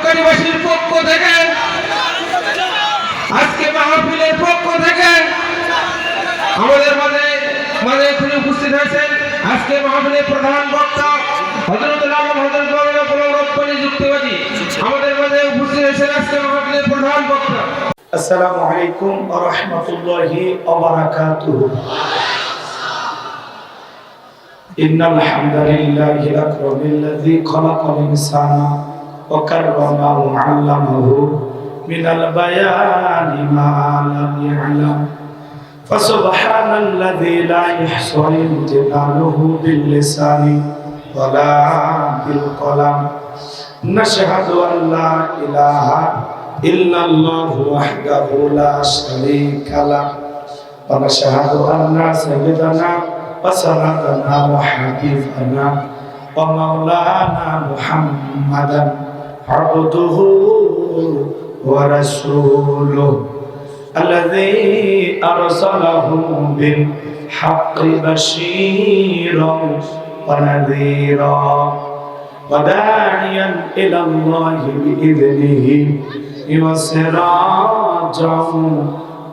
সরকারিবাসীর পক্ষ থেকে আজকে মাহফিলের পক্ষ থেকে আমাদের মাঝে এখানে উপস্থিত হয়েছেন আজকে মাহফিলের প্রধান বক্তা হযরতুল আলম হযরত মাওলানা গোলাম রব্বানী যুক্তিবাদী আমাদের মাঝে উপস্থিত হয়েছেন আজকে মাহফিলের প্রধান বক্তা। আসসালামু আলাইকুম ওয়া রাহমাতুল্লাহি ওয়া বারাকাতুহু। ইন্নাল হামদালিল্লাহি আকরামিল্লাযী খালাকাল ইনসানা ওয়া কাররামাহু ওয়া 'আল্লামাহু মিনাল বায়ানি মা লাম ইয়া'লাম। ফাসুবহানাল্লাযী লা ইহসানি ইমতিনানুহু বিল লিসানি ওয়া লা বিল কলাম। নাশহাদু আন লা ইলাহা ইল্লাল্লাহু ওয়াহদাহু লা শারীকা লাহু ওয়া নাশহাদু আন্না সাইয়্যিদানা ওয়া সালাতানা ওয়া হাবিবানা ওয়া মাওলানা মুহাম্মাদান আবদুহু ওয়া রাসূলুহু আল্লাযী আরসালাহু বিল হাক্কি বাশীরান ওয়া নাযীরা وداعيا إلى الله بإذنه وسراجا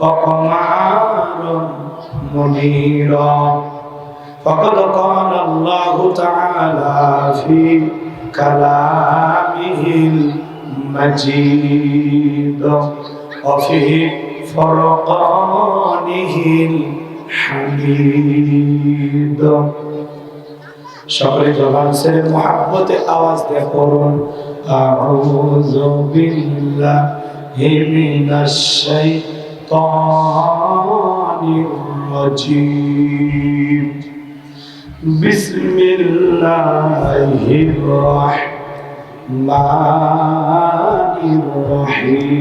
وقمرا منيرا فقد قال الله تعالى في كلامه المجيد وفي فرقانه الحميد। সকলে জবান ছেড়ে মুহাব্বতে আওয়াজ দিয়ে পড়ুন আউযু বিল্লাহি মিনাশ শাইতানির রাজীম বিসমিল্লাহির রাহমানির রহিম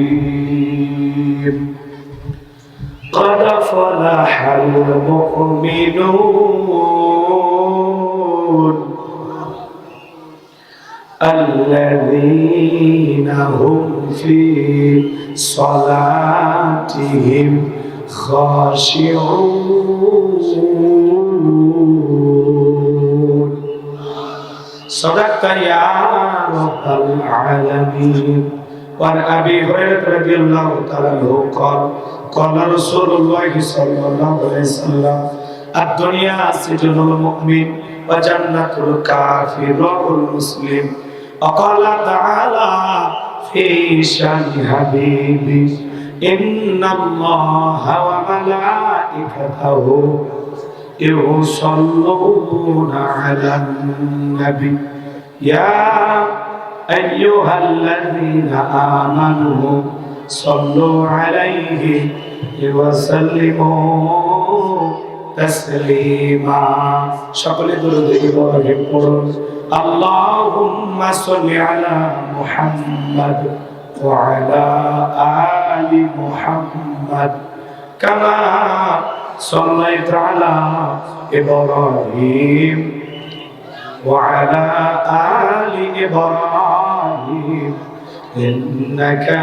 قد فلح المؤمنون الذين هم في صلاتهم خاشعون صدقت يا رب العالمين وعن أبي هريرة رضي الله تعالى عنه قال قال رسول الله صلى الله عليه وسلم الدنيا سجن المؤمن وجنة الكافر والمسلم وقال تعالى في شان حبيبي إن الله وملائكته يصلون على النبي يا أيها الذين آمنوا صلوا عليه وسلموا تسليما সকলে দরুদ ইব্রাহিম পড়ুন আল্লাহুম্মা সাল্লি আলা মুহাম্মাদ ওয়া আলা আলি মুহাম্মাদ কামা সাল্লাইতা আলা ইব্রাহিম ওয়া আলা আলি ইব্রাহিম ইন্নাকা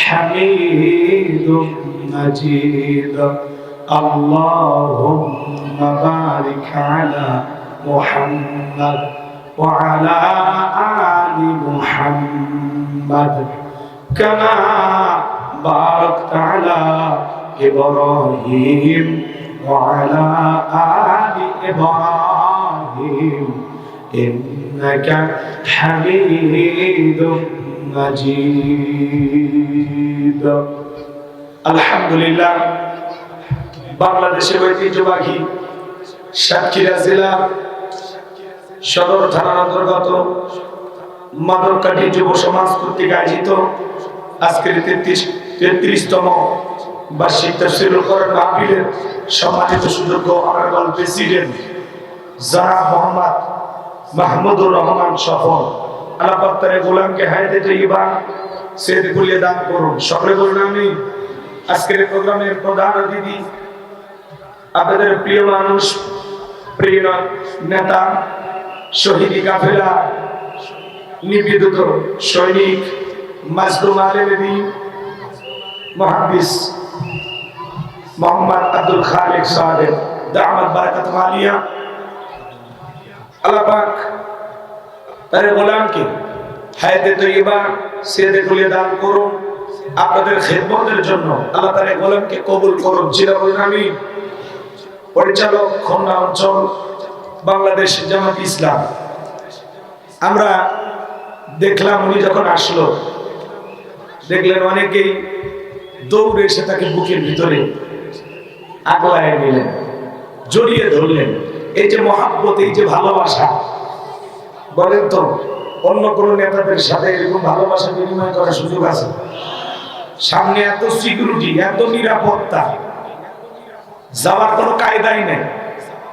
হামিদুম মাজিদ اللهم بارك على محمد وعلى آل محمد كما باركت على إبراهيم وعلى آل إبراهيم إنك حميد مجيد الحمد لله বাংলাদেশের ঐতিহ্যবাহী সাতক্ষীরা জেলা সদর থানার অন্তর্গত মাদককাঠি যুব সমাজ কর্তৃক আয়োজিত আজকের 33তম বার্ষিক তাফসীরুল কোরআন মাহফিলের সম্মানিত সুযোগ্য অনারেবল প্রেসিডেন্ট জনাব মোহাম্মদ মাহমুদুর রহমান সফর আল্লাহ পাক তার গোলামকে হায়াতে তৈয়বা সেহত কুলিয়ে দান করুন। সকলে বলুন আমিন। আজকের প্রোগ্রামের প্রধান অতিথি আপনাদের প্রিয় মানুষ, প্রিয় নেতা, শহীদি কাফেলা, নিবেদিত সৈনিক, মাজলুম আলেম দ্বীন, মুহাদ্দিস মোহাম্মদ আব্দুল খালিক সাহেব দামাত বারাকাত আলিয়া। আল্লাহ পাক তার গোলামকে হায়াতে তৈয়বা সিয়াদে কুলিয়া দান করুন আপনাদের খেদমতের জন্য। আল্লাহ তাআলা গোলামকে কবুল করুন। জিলা বলুন আমিন। পরিচালক খুলনা অঞ্চল বাংলাদেশ জামাত ইসলাম। আমরা দেখলাম উনি যখন আসলো, দেখলেন অনেকেই দৌড়ে এসে তাকে বুকের ভিতরে আগলায় নিলেন, জড়িয়ে ধরলেন। এই যে মহাব্বত, এই যে ভালোবাসা, বলেন তো অন্য কোন নেতাদের সাথে এরকম ভালোবাসা বিনিময় করার সুযোগ আছে? সামনে এত সিকিউরিটি, এত নিরাপত্তা, যাওয়ার কোনো কায়দাই নেই।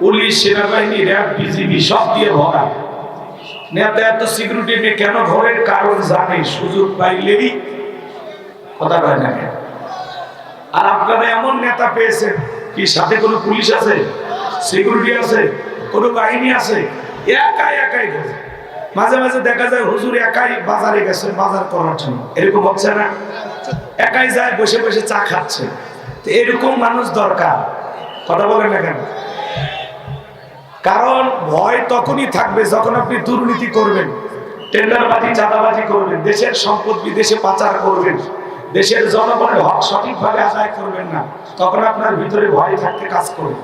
পুলিশ, সেনাবাহিনী, র্যাব, বিজিবি সব দিয়ে ভরা। নেতা এত সিকিউরিটি নিয়ে কেন ঘরের কারণ জানে, সুযোগ পাইলেই কথা হয় না কেন? আর আপনারা এমন নেতা পেয়েছেন কি সাথে কোনো পুলিশ আছে, সিকিউরিটি আছে, কোনো বাহিনী আছে? একাই একাই ঘরে। মাঝে মাঝে দেখা যায় হুজুর একাই বাজারে গেছে বাজার করার জন্য, এরকম হচ্ছে না? একাই যায় বসে বসে চা খাচ্ছে। তো এরকম মানুষ দরকার। কথা বলেন না কেন? কারণ ভয় তখনই থাকবে যখন আপনি দুর্নীতি করবেন, টেন্ডারবাজি, চাঁদাবাজি করবেন, দেশের সম্পদ বিদেশে পাচার করবেন, দেশের জনগণের হক সঠিকভাবে আদায় করবেন না, তখন আপনার ভিতরে ভয় থাকতে কাজ করবে।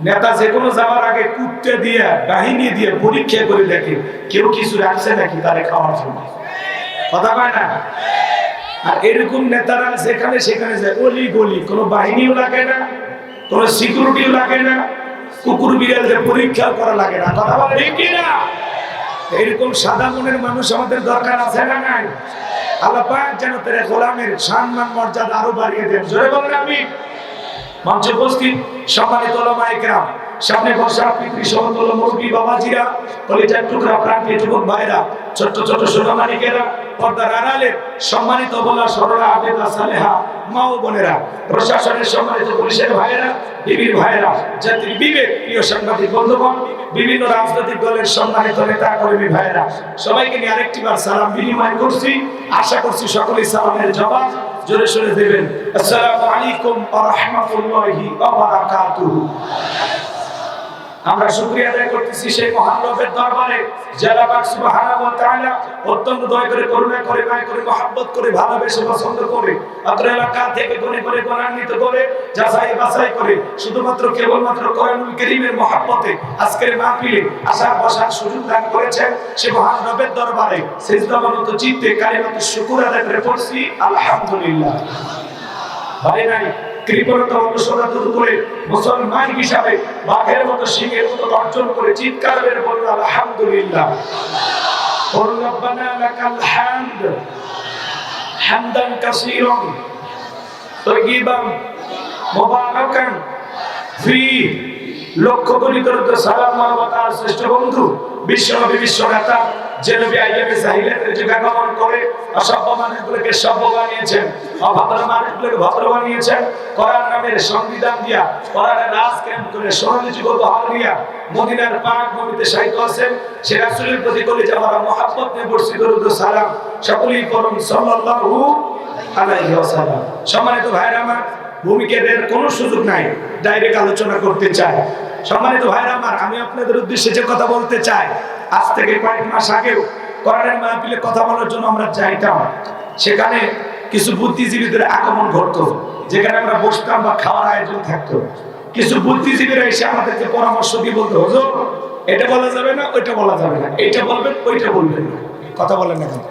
নেতা যে কোনো যাওয়ার আগে কুত্তে দিয়ে, বাহিনী দিয়ে পরীক্ষা করে দেখে কেউ কিছু রাখছে নাকি তারে খাওয়ার জন্য। কথা কয় না? আর এরকম নেতারা যেখানে সেখানে যায়, অলি গলি, কোনো বাহিনীও লাগে না, কোনো সিকিউরিটিও লাগে না, কুকুর বিড়ালদের পরীক্ষা করা লাগে না। কথা বলে ঠিক না? এরকম সাদা মনের মানুষ আমাদের দরকার আছে না নাই? আল্লাহ পাক যেন তার গোলামের সম্মান মর্যাদা আরো বাড়িয়ে দেন। জোরে বলেন আমিন। মঞ্চে উপস্থিত সম্মানিত উলামায়ে কেরাম, সামনে বসা পিতৃ সমতুল্য মুরব্বী বাবাজিরা, কলিজার টুকরা প্রান্তীয় যুবক ভাইরা, ছোট্ট ছোট্ট সোনামানিকেরা, পর্দার আড়ালের সম্মানিত বলা সরলা আবেদা সালেহা মা ও বোনেরা, প্রশাসনের সম্মানিত পুলিশের ভাইয়েরা, বিবির ভাইয়েরা, জাতির বিবেক প্রিয় সাংবাদিক বন্ধুগণ, বিভিন্ন রাজনৈতিক দলের সম্মানিত নেতা কর্মী ভাইয়েরা, সবাইকে নিয়ে আরেকটিবার সালাম বিনিময় করছি। আশা করছি সকলেই সালামের জবাব জোরে সোরে দেবেন। আসসালামু আলাইকুম ওয়া রাহমাতুল্লাহি ওয়া বারাকাতুহু। আমরা শুকরিয়া আদায় করতেছি সেই মহান রবের দরবারে, যে আল্লাহ পাক সুবহানাহু ওয়া তাআলা অত্যন্ত দয়া করে, করুণা করে, মায়া করে, মহব্বত করে, ভালোবেসে, পছন্দ করে, অত্র এলাকা থেকে গুণে করে, গুণান্বিত করে, যাচাই বাছাই করে, শুধুমাত্র কেবলমাত্র কোরআনুল কারীমের মহব্বতে আজকের মাহফিলে আসার বসার সুযোগ দান করেছেন। সে মহান রবের দরবারে সিজদাবনত চিত্তে কালিমাতু শুকর আদায় করে পড়ছি আলহামদুলিল্লাহ। ভাই নাই কৃপণতা অনুসরণ করে মুসলমান হিসাবে বাঘের মতো সিংহের মতো গর্জন করে চিৎকার করে বলুন আলহামদুলিল্লাহ। রব্বানা লাকাল হামদ হামদান কাসীরান তাইয়িবান মুবারাকান ফি। লক্ষ কোটি দরুদ সালাম মানবতার শ্রেষ্ঠ বন্ধু বিশ্বনবী, বিশ্বনেতা, যে নবী আইয়ামে জাহিলিয়াতের যুগে আগমন করে অসভ্য মানুষগুলোকে সভ্য বানিয়েছেন, অভদ্র মানুষগুলোকে ভদ্র বানিয়েছেন, কোরআন নামের সংবিধান দিয়া, কোরআনের রাজ কায়েম করে সোনালী যুগ উপহার দিয়া মদিনার পাক ভূমিতে শায়িত আছেন। সে রাসূলের প্রতি কলিজা ভরা মহব্বত নিয়ে বর্ষি দরুদ সালাম সকলেই পড়ুন সাল্লাল্লাহু আলাইহি ওয়াসাল্লাম। সম্মানিত ভাইরা আমার, ভূমিকা দেওয়ার কোনো সুযোগ নাই, ডাইরেক্ট আলোচনা করতে চাই। সম্মানিত ভাইরা আমার, আমি আপনাদের উদ্দেশ্যে যে কথা বলতে চাই, আজ থেকে কয়েক মাস আগেও কোরআনের মাহফিলে কথা বলার জন্য আমরা যাইতাম, সেখানে কিছু বুদ্ধিজীবীদের আগমন ঘটতো, যেখানে আমরা বসতাম বা খাওয়ার আয়োজন থাকতো। কিছু বুদ্ধিজীবীরা এসে আমাদেরকে পরামর্শ দিয়ে বলতো, হুজুর এটা বলা যাবে না, ওইটা বলা যাবে না, এইটা বলবেন, ওইটা বলবেন না। কথা বলেন না কেন?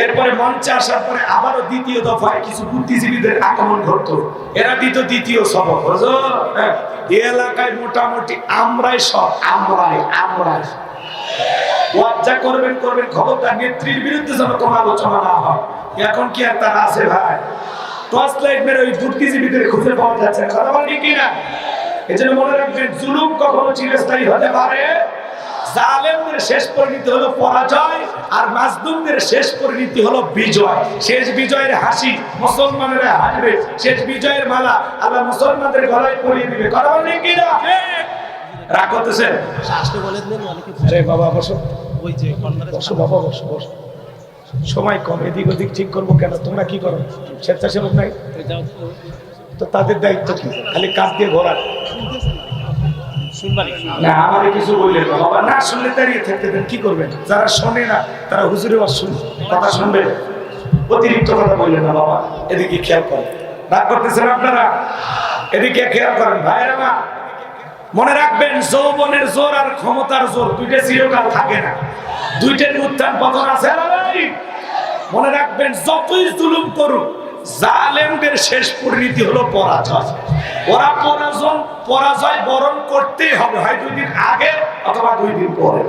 এরপরে মঞ্চে আসার পরে আবারও দ্বিতীয় দফায় কিছু বুদ্ধিজীবীদের আগমন ঘটতো। এরা দিত দ্বিতীয় সবক, এই এলাকায় মোটামুটি আমরাই সব, আমরাই ওয়াজ্জা করবেন, খবরদার নেত্রীর বিরুদ্ধে যেন কোনো আলোচনা না হয়। এখন কি আর তারা আছে ভাই? টর্চ লাইট মেরে ওই বুদ্ধিজীবীদের খুঁজে পাওয়া যাচ্ছে, কথা বলি কিনা? এজন্য মনে রাখবেন, জুলুম কখনো চিরস্থায়ী হতে পারে। জালেমদের শেষ পরিণতি হলো পরাজয়, আর মাজলুমদের শেষ পরিণতি হলো বিজয়। শেষ বিজয়ের হাসি মুসলমানেরা হাসবে, শেষ বিজয়ের মালা আল্লাহ মুসলমানদের গলায় পরিয়ে দিবে। কথা বলেন কি না? রাগ করতেছেন? আরে বাবা বসো, ওই যে বসো বাবা, বসো বসো। সময় কম, এদিক ওদিক ঠিক করবো কেন? তোমরা কি করো? স্বেচ্ছাসেবক নাই তো তাদের দায়িত্ব কি? খালি কাজ দিয়ে ঘোরা। না আমারে কিছু বললেন না বাবা, না শুনলে দাঁড়িয়ে থাকতে দেন, কি করবেন? যারা শোনে না তারা হুজুরের কথা শুনবে, অতিরিক্ত কথা বললেন না বাবা। এদিকে খেয়াল করেন, রাগ করতেছেন আপনারা, এদিকে খেয়াল করেন ভাইরা। না মনে রাখবেন, যৌবনের জোর আর ক্ষমতার জোর দুইটা চিরকাল থাকে না, দুইটার উত্থান পতন আছে। মনে রাখবেন, যতই জুলুম করুক, জালেমদের শেষ পরিণতি হলো পরাজয়। ওরা পরাজয় বরণ করতেই হবে, হয় 2 দিন আগে অথবা 2 দিন পরে।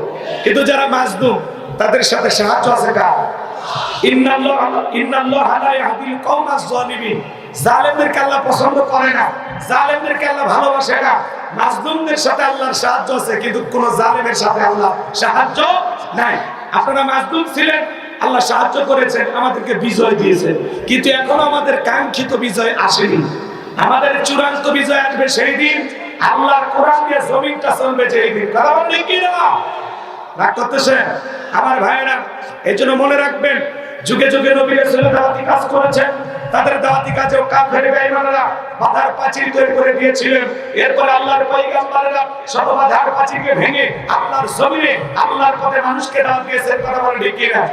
কিন্তু যারা মাজলুম তাদের সাথে সাহায্য আছে কার? ইন্নাল্লাহা লা ইয়াহদিল কওমাজ যালিমিন। জালেমদেরকে আল্লাহ পছন্দ করে না, জালেমদেরকে আল্লাহ ভালোবাসে না। মাজলুমদের সাথে আল্লাহর সাহায্য আছে, কিন্তু কোন জালেমের সাথে আল্লাহ সাহায্য নাই। আপনারা মাজলুম ছিলেন, আল্লাহ সাহায্য করেছেন, আমাদেরকে বিজয় দিয়েছেন, কিন্তু এখনো আমাদের কাঙ্ক্ষিত বিজয় আসেনি। আমাদের চূড়ান্ত বিজয় আসবে সেই দিন, আল্লাহর কোরআন দিয়ে জমিনটা চলবে যেই দিন। কথা বলেন কি না? রাগ করতেছেন আমার ভাইয়েরা? এই জন্য মনে রাখবেন, যুগে যুগে নবী রাসূল দাওয়াতি কাজ করেছেন, তাদের দাওয়াতি কাজেও কাফের বেঈমানরা বাধার প্রাচীর তৈরি করে দিয়েছিলেন। এরপর আল্লাহর পয়গম্বরেরা সব বাধার প্রাচীরকে ভেঙে আল্লাহর জমিনে আল্লাহর পথে মানুষকে দাওয়াত দিয়েছেন। কথা বলেন ঠিক কি না?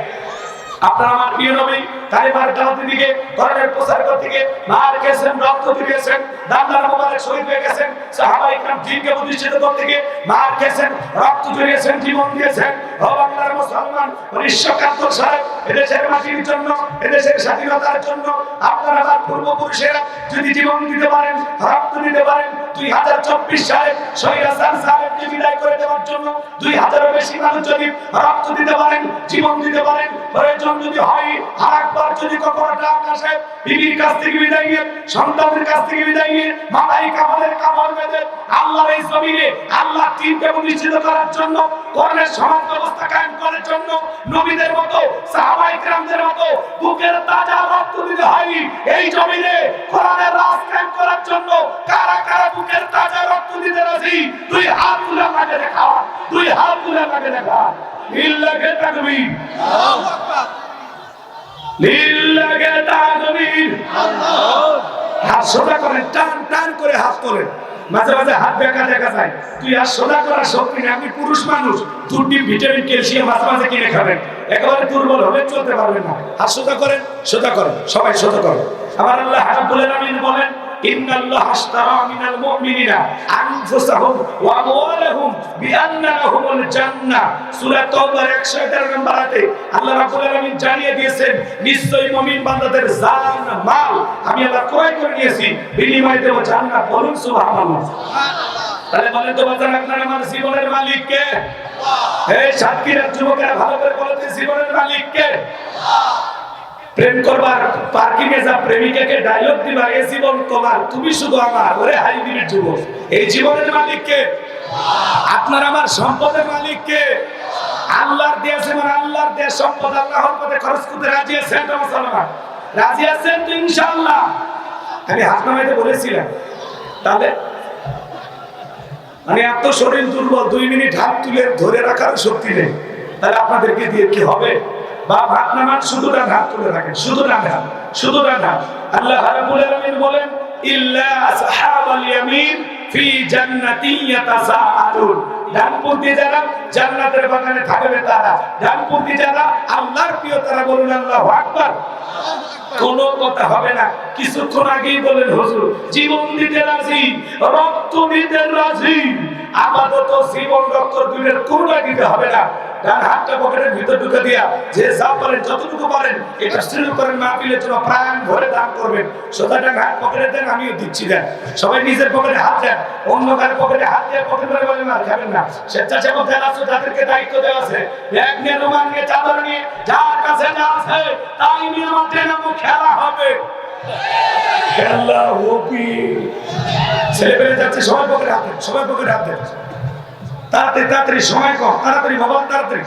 আপনারা আমার প্রিয় নবী কালিমার দাওয়াতের দিকে, কোরআনের প্রচার করতে গিয়ে মার খেয়েছেন, রক্ত দিয়েছেন, দান্দার মোবারক শহীদ হয়ে গেছেন। সাহাবায়ে কেরাম দ্বীনকে প্রতিষ্ঠিত করতে গিয়ে মার খেয়েছেন, রক্ত দিয়েছেন, জীবন দিয়েছেন। ও বাংলার মুসলমান, 1971 সালে এদেশের মাটির জন্য, এদেশের স্বাধীনতার জন্য আপনারা আমার পূর্বপুরুষেরা যদি জীবন দিতে পারেন, রক্ত দিতে পারেন, 2024 সালে স্বৈরাচার সালেমকে বিদায় করে দেওয়ার জন্য 2000-এর বেশি মানুষ যদি রক্ত দিতে পারেন, জীবন দিতে পারেন, প্রয়োজন যদি হয় আরেকবার যদি কখনো ডাক আসে, বিবির কাছ থেকে বিদায় নিয়ে, সন্তানের কাছ থেকে বিদায় নিয়ে, মাথায় কাফনের কাপড় বেঁধে আল্লাহর এই জমিনে আল্লাহ দ্বীনকে প্রতিষ্ঠিত করার জন্য, কোরআনের সমাজ ব্যবস্থা কায়েম করার জন্য নবীদের মতো, সাহাবায়ে কেরামদের মতো বুকের তাজা রক্ত দিতে হয় এই জমিনে কোরআনের রাজ কায়েম করার জন্য। কারা কারা বুকের তাজা রক্ত দিতে রাজি? 2 হাত তুলে আমাকে দেখা, 2 হাত তুলে আমাকে দেখা। লিল্লাহি তাকবীর, আল্লাহু আকবার, লিল্লাহি তাকবীর, আল্লাহ। হাত সোজা করেন, টান টান করে হাত তোলেন। মাঝে মাঝে হাত দেখা দেখা যায়, তুই আর সোজা করার শক্তি নেই, আপনি পুরুষ মানুষ, দুটি ভিটামিন ক্যালসিয়াম মাঝে মাঝে কিনে খাবেন, একেবারে দুর্বল হলে চলতে পারবেন না। হাত সোজা করেন, সোজা করেন, সবাই সোজা করেন। আমার আল্লাহ রাব্বুল আলামিন বলেন, ইন্নাল্লাহা আশতারা মিনাল মুমিনিনা আনফুসাহুম ওয়া আমওয়ালাহুম বিআন্না লাহুমুল জান্নাহ। সূরা তাওবার 111 নম্বর আয়াতে আল্লাহ রাব্বুল আলামিন জানিয়ে দিয়েছেন, নিশ্চয়ই মুমিন বান্দাদের জান মাল আমি আল্লাহ ক্রয় করে নিয়েছি, বিনিময়ে দেব জান্নাত। বলুন সুবহানাল্লাহ। তাহলে বলেন তো বাজার, আপনার আমার জীবনের মালিক কে? আল্লাহ। এই সাতক্ষীরার যুবকেরা ভালো করে বলতে, জীবনের মালিক কে? আল্লাহ। প্রেম করবার পার্কিং এ যা প্রেমিকাকে ডায়লগ দিবা, এই জীবন তোমার, তুমি শুধু আমার, ওরে হাইব্রিড যুবক। এই জীবনের মালিক কে? আপনার আমার সম্পদের মালিক কে? আল্লাহর দিয়েছে, মানে আল্লাহর দেয়া সম্পদ আল্লাহর পথে খরচ করতে রাজি আছেন তো মুসলমান? রাজি আছেন তো ইনশাআল্লাহ? আমি হাত নামাইতে বলেছিলাম, তাহলে মানে এত শরীর দুর্বল, 2 মিনিট হাত তুলে ধরে রাখার শক্তি নেই, তাহলে আপনাদেরকে দিয়ে কি হবে? বা হাত নামান, শুধু ডান হাত তুলে রাখেন, শুধু ডান হাত, শুধু ডান হাত। আল্লাহ রাব্বুল আলামিন বলেন, ইল্লা আসহাবাল ইয়ামিন ফি জান্নাতিন ইয়াতাসাআলুন। ডানপন্থী যারা জান্নাতের বাগানে থাকবে তারা, ডানপন্থী যারা আল্লাহর প্রিয় তারা। বলুন আল্লাহু আকবার। কোনো কথা হবে না। কিছুক্ষণ আগেই বলেন হুজুর জীবন দিতে রাজি, রক্ত দিতে রাজি, আপাতত জীবন রক্ত দুইয়ের কোনটা দিতে হবে না। ডান হাতটা পকেটের ভিতর ঢুকে দিয়া যে যা পারেন যতটুকু পারেন এটা শুরু করেন, মাহফিলের জন্য প্রাণ ভরে দান করবেন। সোজা ডান হাত পকেটে দেন, আমিও দিচ্ছি দেন। সবাই নিজের পকেটে হাত দেন, অন্য কারো পকেটে হাত দিয়ে পকেট করে বলেন আর খাবেন না। স্বেচ্ছাসেবক যারা আছে যাদেরকে দায়িত্ব দেওয়া আছে, ব্যাগ নিয়ে, রুমাল নিয়ে, চাদর নিয়ে, যার কাছে যা আছে তাই নিয়ে মাঠে নামো, খেলা হবে, খেলা হবে। ছেলে পেলে যাচ্ছে, সবাই পকেটে হাত দেন, সবাই পকেটে হাত দেন। তাড়াতাড়ি তাড়াতাড়ি, সময় কম, তাড়াতাড়ি বাবা, তাড়াতাড়ি।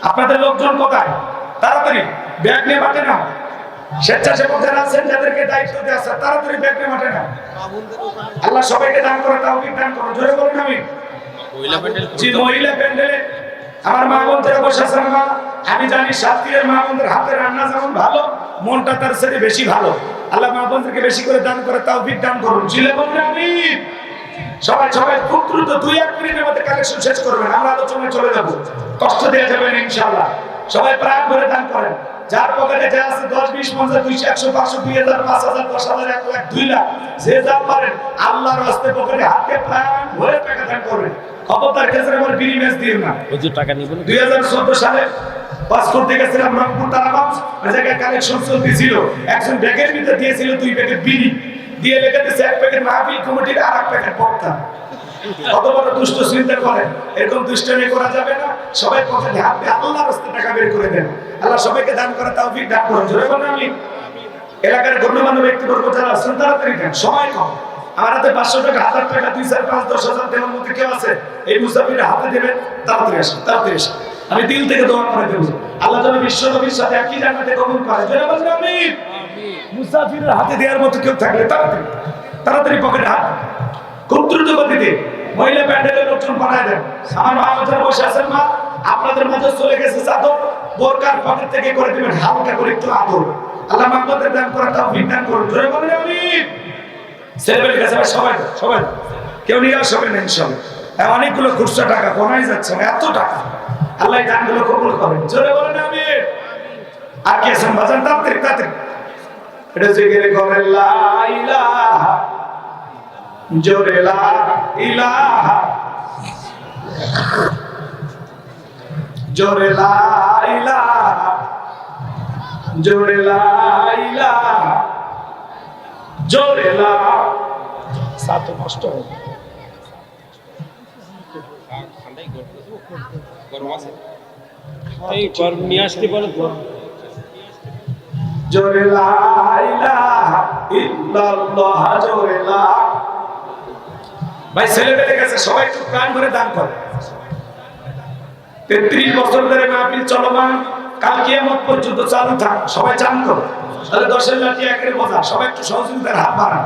আপনাদের লোকজন কোথায়? তাড়াতাড়ি ব্যাগ নিয়ে মাঠে নাও। স্বেচ্ছাসেবক যারা আছেন যাদেরকে দায়িত্ব দেওয়া আছে, তাড়াতাড়ি ব্যাগ নিয়ে মাঠে নাও। আল্লাহ সবাইকে দান করে, তাওফিক দান করুন। জোরে বলুন আমিন। মহিলা প্যান্ডেলে আমার মা বোনরা বসে আছেন। আমি জানি সাতক্ষীরার মা বোনদের হাতের রান্না যেমন ভালো, মনটা তার সাথে বেশি ভালো। আল্লাহ মা বোনদেরকে বেশি করে দান করে, তাওফিক দান করুন। জিলে বলুন আমিন। সবাই সবাই খুব দ্রুত 2-1 মিনিটের মধ্যে কালেকশন শেষ করবেন, আমরা আলোচনায় চলে যাব, কষ্ট দেওয়া যাবে না ইনশাআল্লাহ। সবাই প্রাণ ভরে দান করেন, যার পকেটে যা আছে 10, 20, 50, 200, 100, 500, 2000, 5000, 10,000, 1 লাখ, 2 লাখ, যে যা পারেন আল্লাহর রাস্তায় পকেটে হাতে প্রাণ ভরে টাকা দান করবেন। খবরদার কেসের আমার বিড়ি ম্যাচ দিয়ে না। হুজুর টাকা নিব না। 2014 সালে পাস করতে গেছিলাম রংপুর তারাগঞ্জ, ওই জায়গায় কালেকশন চলতেছিল, একজন ব্যাগের ভিতরে দিয়েছিল 2 প্যাকেট বিড়ি, দিয়ে লেখা দিয়েছে 1 প্যাকেট মাহফিল কমিটির আর 1 প্যাকেট বক্তা। কত বড় দুষ্ট চিন্তা করেন, এরকম দুষ্টামি করা যাবে না। সবাই পকেটে হাত দিয়ে আল্লাহর রাস্তায় টাকা বের করে দেন, আল্লাহ সবাইকে দান করে তৌফিক দান করুন। জোরে বলেন আমিন। এলাকার গণ্যমান্য ব্যক্তিবর্গ যারা আছেন তাড়াতাড়ি দেন, সময় কম। আমার হাতে 500 টাকা, 1000 টাকা, 2, 4, 5, 10,000 দেওয়ার মধ্যে কেউ আছে? এই মুসাফিরের হাতে দেবেন, তাড়াতাড়ি আসেন, তাড়াতাড়ি আসেন। আমি দিল থেকে দোয়া করে দেব আল্লাহ যেন বিশ্ব নবীর সাথে একই জান্নাতে কবুল করে। জোরে বলেন আমিন। মুসাফিরের হাতে দেওয়ার মতো কেউ থাকলে তাড়াতাড়ি তাড়াতাড়ি পকেটে হাত, খুব দ্রুত গতিতে মহিলা প্যান্ডেলের লোকজন বানায় দেন। আমার মা যারা বসে আছেন, মা আপনাদের মাঝে চলে গেছে চাদর, বোরকার পকেট থেকে করে দিবেন হালকা করে একটু আদর। আল্লাহ মাহবুবের দান করে তৌফিক দান করুন। জোরে বলেন আমিন। ছেলেবেলে গেছে সবাই সবাই, কেউ নিরাশ হবে না ইনশাআল্লাহ। অনেকগুলো খুচরা টাকা গোনাই যাচ্ছে না, এত টাকা। আল্লাহ দানগুলো কবুল করেন। জোরে বলেন আমিন। আর কি আছেন বাজান? তাড়াতাড়ি তাড়াতাড়ি এটা জিকির করেন লা ইলাহা, জোরে লা ইলাহা, জোরে লা ইলাহা, জোরে লা ইলাহা, জোরে লা। সাত নষ্ট হবে। এই গরম নিয়ে আসতে পারো তো। জোরে লা ইলাহা ইল্লাল্লাহ, জোরে লা। ভাই ছেলে পেলে গেছে, সবাই একটু প্রাণ ভরে দান করে। 33 বছর ধরে মাহফিল চলমান, কাল কিয়ামত পর্যন্ত চালু থাক, সবাই চান করো। তাহলে 10-এর লাঠি 1-এর বোঝা, সবাই একটু সহযোগিতার হাত বাড়ান।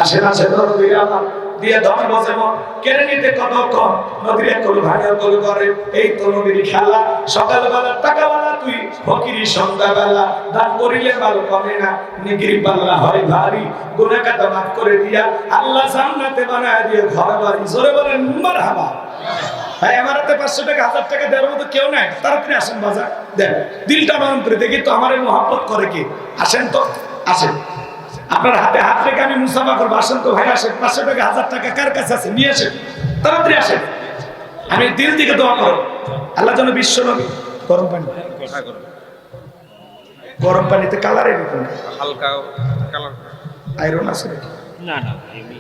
আসেন আসেন নদীর আমার দিয়ে ধন বসে মন কেড়ে নিতে কতক্ষণ, নদীর এক কলু ভাঙা কলু করে, এই তো নদীর খেলা। সকালবেলা টাকাওয়ালা তুই, ফকিরি সন্ধ্যাবেলা, দান করিলে ভালো কমে না, নিগির পাল্লা হয় ভারী, গুনাহ কাটা মাফ করে দিয়া আল্লাহ জান্নাতে বানায় দিয়ে ঘর বাড়ি। জোরে বলেন মারহাবা। ভাই আমার হাতে 500 টাকা, 1000 টাকা দেওয়ার মতো কেউ নাই, তাড়াতাড়ি আসেন বাজার দেন, দিলটা নরম করে দেখি তো আমার মহব্বত করে কি। আসেন তো, আসেন, আপনার হাতে হাত রেখে আমি মুসাফা করবো। আসেন তো ভাই, আসেন। 500 টাকা, 1000 টাকা কার কাছে আছে নিয়ে আসেন, তাড়াতাড়ি আসেন। আমি দিল থেকে দোয়া করো আল্লাহ যেন বিশ্ব নবী। গরম পানি, গরম পানিতে কালার এরকম হালকা কালার আয়রন আছে নাকি? না না এমনি।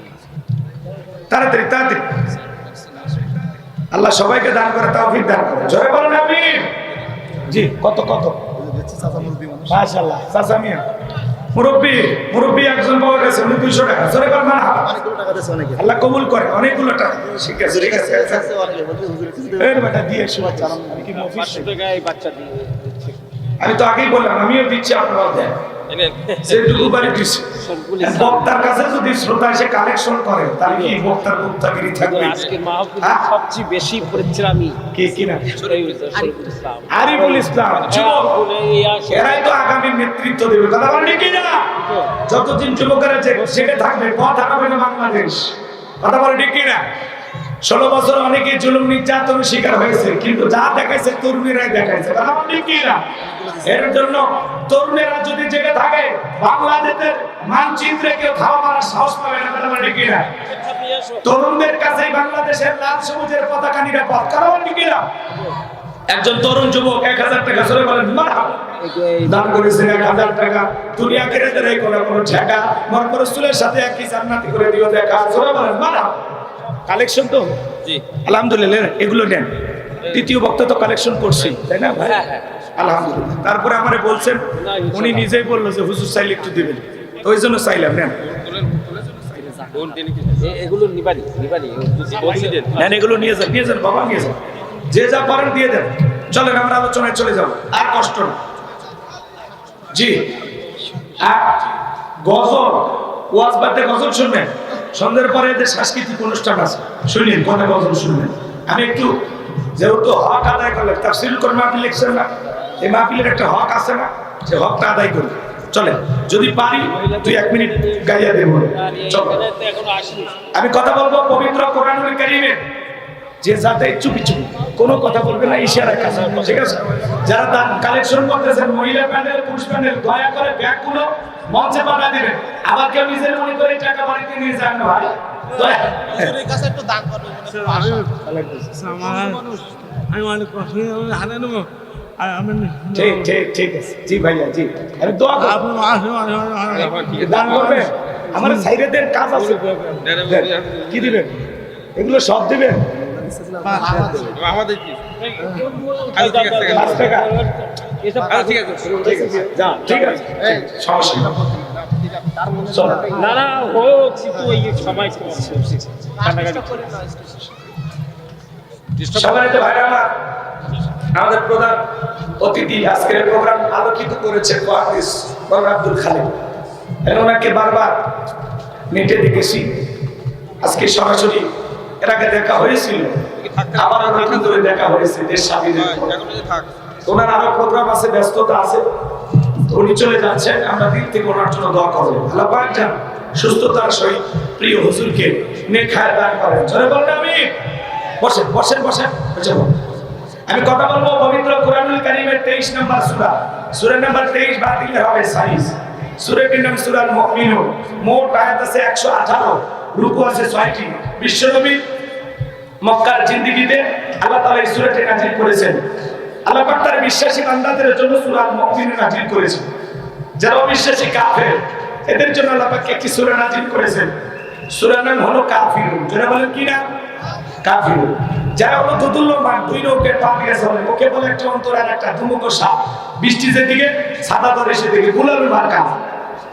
তাড়াতাড়ি তাড়াতাড়ি। আল্লাহ সবাইকে দান করে তৌফিক দান করে। জয় বলেন আমিন। জি কত কত মাশাআল্লাহ। চাচা মিয়া মুরব্বি, মুরব্বি একজন পাওয়া গেছে, 200 টাকা। জোরে বলেন মারহাবা। আল্লাহ কবুল করে, অনেকগুলো টাকা। ঠিক আছে ঠিক আছে। এর বেটা দিয়ে শুভ চালান। আমি কি মফিস 500 টাকায় বাচ্চা দিয়ে দিচ্ছে। আমি তো আগেই বললাম, আমিও দিচ্ছি, আপনারাও দেন। যেটুকু বাড়ি দিচ্ছি। বক্তার কাছে যদি শ্রোতা এসে কালেকশন করে, তাহলে কি বক্তার বক্তাগিরি থাকবে? আজকে মাহফিলে সবচেয়ে বেশি পড়েছে আমি কে কিনা শরীফুল ইসলাম, আরিফুল ইসলাম যুবক, এরাই তো আগামী নেতৃত্ব দেবে। কথা বলেন কি না? যতদিন যুবকেরা জেগে থাকবে, পথ হারাবে না বাংলাদেশ। কথা বলেন ঠিক কিনা? 16 বছর অনেকে জুলুম নির্যাতনের শিকার হয়েছে, কিন্তু যা দেখাইছে তরুণীরাই দেখাইছে। কথা বলেন ঠিক কিনা? এর জন্য তরুণেরা যদি জেগে থাকে, বাংলাদেশের মানচিত্রে কেউ ধাওয়া মারার সাহস পাবে না। কথা বলেন ঠিক কিনা? তরুণদের কাছেই বাংলাদেশের লাল সবুজের পতাকা নিরাপদ। কথা বলেন ঠিক কিনা? একজন তরুণ যুবক 1000 টাকা জোরে বলেন মারহাবা দান করেছেন। 1000 টাকা দুনিয়া আখিরাতের এই কোন ঠেকা মরণ রাসূলের সাথে একই জান্নাতি করে দিও দেখা। জোরে বলেন মারহাবা। কালেকশন তো জি আলহামদুলিল্লাহ, এগুলো নেন। দ্বিতীয় বক্তা তো কালেকশন করছি, তাই না ভাই? আলহামদুলিল্লাহ। তারপরে আমারে বলছেন, উনি নিজেই বললো যে হুজুর চাইলে একটু দিবেন, তো ওই জন্য চাইলাম। নেন এগুলো নিবানি নিবানি নেন, এগুলো নিয়ে যান, নিয়ে যান বাবা, নিয়ে যান। যে যা পারেন দিয়ে দেন। চলেন আমরা আলোচনায় চলে যাব, আর কষ্ট না। জি গজল, ওয়াজ বাদে গজল শুনবেন। সন্ধ্যের পরে এদের সাংস্কৃতিক অনুষ্ঠান আছে, শুনলেন কথা গজল শুনবেন। আমি একটু যেহেতু হক আদায় করলেন, তাফসীর করে মাহফিল লিখছেন না, এই মাহফিলের একটা হক আছে না, সে হকটা আদায় করি। চলে যদি পারি তুই 1 মিনিট গাইয়া দেব চলো এখনো আসেনি। আমি কথা বলবো পবিত্র কোরআনুল কারীমে যে যাতে চুপি চুপি কোনো কথা বলবে না ইশারা কাছে ঠিক আছে যারা দান কালেকশন করতেছেন মহিলা প্যানেল পুরুষ প্যানেল দয়া করে ব্যাগগুলো মঞ্চে পাঠা দিবেন আবার কেউ নিজের মনে করে টাকা বাড়িতে নিয়ে যান না ভাই দয়া হুজুরের কাছে একটু দান করবেন আমি অনেক কষ্ট হাতে নেবো আর আমি ঠিক ঠিক ঠিক আছে জি ভাইয়া জি আমি দোয়া করব আপনি দান করবে আমার সাইডের কাজ আছে কি দিবেন এগুলো সব দিবেন আমাদের কি আচ্ছা, ঠিক আছে, 5 টাকা এসব ঠিক আছে ঠিক আছে যা ঠিক আছে সমস্যা নেই চলো না না হোক কিন্তু ওই সময় কান্নাকাটি সম্মানিত ভাইরা আমার, আমাদের প্রধান অতিথি আজকের প্রোগ্রাম আলোকিত করেছে মুহাদ্দিস মাওলানা আব্দুল খালেক ওনাকে বারবার নেটে দেখেছি আজকে সরাসরি এর আগে দেখা হয়েছিল আবার নতুন করে দেখা হয়েছে দেশ স্বাধীনের পর। ওনার আরো প্রোগ্রাম আছে ব্যস্ততা আছে তো উনি চলে যাচ্ছেন আমরা দিল থেকে ওনার জন্য দোয়া করব আল্লাহ পাক যেন সুস্থতার সহিত প্রিয় হুজুরকে নেক হায়াত দান করেন জোরে বলেন আমিন বসেন বসেন বসেন চলো আমি কথা বলবো পবিত্র কোরআনুল কারীমের 23 নম্বর সূরা সূরা নাম্বার 23 বাদ দিলে হবে 26 সূরাটির নাম সূরাল মুমিনুন মোট আয়াত আছে 118 রুকু আছে 6টি বিশ্বনবী মক্কার জিন্দেগিতে আল্লাহ তাআলা এই সূরাটি নাযিল করেছেন আল্লাহ পাক তার বিশ্বাসী বান্দাদের জন্য সূরাল মুমিনুন নাযিল করেছেন যারা অবিশ্বাসী কাফের এদের জন্য আল্লাহ পাক একটি সূরা নাযিল করেছেন সূরার নাম হলো কাফিরুন যারা বলেন কি না কাফিরুন যারা হলো দুদুল্যমান দুই নৌকের পা দিয়ে চলে ওকে বলে একটা অন্তর আর একটা ধুমুকো সাপ বৃষ্টি যেদিকে সাদা ধরে সেদিকে গুলাবি মার্কা